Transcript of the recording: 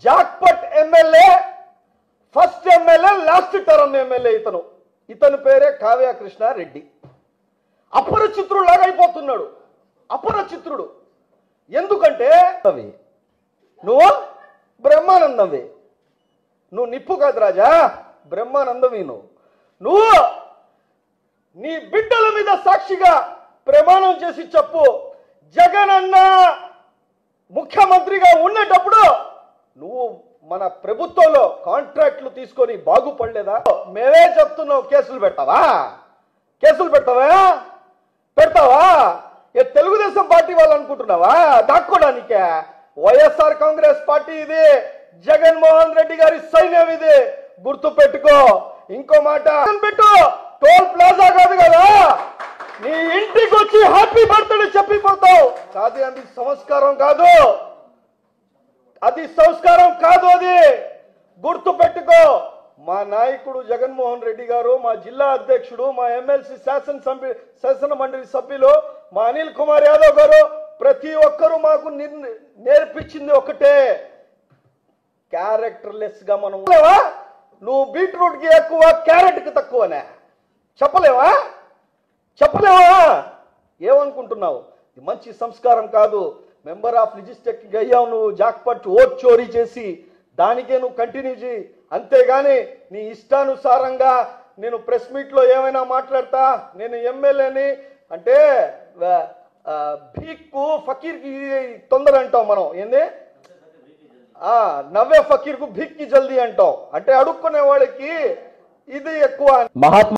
Jackpot MLA first MLA last term MLA ఇతను పేరే కావ్య కృష్ణారెడ్డి. అపరిచిత్రుడు లాగా అయిపోతున్నాడు. అపరిచిత్రుడు ఎందుకంటే నువ్వు బ్రహ్మానందమే, నువ్వు నిప్పు కాదు రాజా, బ్రహ్మానందమే. నువ్వు నీ బిడ్డల మీద సాక్షిగా ప్రమాణం చేసి చెప్పు, జగన్ అన్న ముఖ్యమంత్రిగా ఉండేటప్పుడు నువ్వు మన ప్రభుత్వంలో కాంట్రాక్ట్లు తీసుకొని బాగుపడలేదా? మేమే చెప్తున్నావు, కేసులు పెడతావా? కేసులు పెడతావా? ఏ తెలుగుదేశం పార్టీ వాళ్ళు అనుకుంటున్నావా దాక్కోడానికే? వైఎస్ఆర్ కాంగ్రెస్ పార్టీ ఇది, జగన్మోహన్ రెడ్డి గారి సైన్యం ఇది, గుర్తు పెట్టుకో. ఇంకో మాట పెట్టు, టోల్ ప్లాజా కాదు కదా, నీ ఇంటికి వచ్చి హ్యాపీ బర్త్డే చెప్పిపోతావు. కాదు, అది సంస్కారం కాదు, అది సంస్కారం కాదు, అది గుర్తు పెట్టుకో. మా నాయకుడు జగన్మోహన్ రెడ్డి గారు, మా జిల్లా అధ్యక్షుడు, మా ఎమ్మెల్సీ శాసన మండలి సభ్యులు మా అనిల్ కుమార్ యాదవ్ గారు, ప్రతి ఒక్కరూ మాకు నేర్పించింది ఒకటే, క్యారెక్టర్లెస్ గా మనం. నువ్వు బీట్రూట్ కి ఎక్కువ, క్యారెట్ కి తక్కువనే చెప్పలేవా? ఏమనుకుంటున్నావు? మంచి సంస్కారం కాదు. మెంబర్ ఆఫ్ లెజిస్లేటివ్ అయ్యావు నువ్వు, జాక్పట్ ఓట్ చోరీ చేసి, దానికే నువ్వు కంటిన్యూ చేయి. అంతేగాని నీ ఇష్టానుసారంగా నేను ప్రెస్ మీట్ లో ఏమైనా మాట్లాడతా, నేను ఎమ్మెల్యేని అంటే భీక్కు ఫకీర్కి తొందర అంటాం మనం. ఏంది నవ్వే ఫకీర్కు భీక్కి జల్దీ అంటాం. అంటే అడుక్కునే వాడికి ఇది ఎక్కువ. మహాత్మా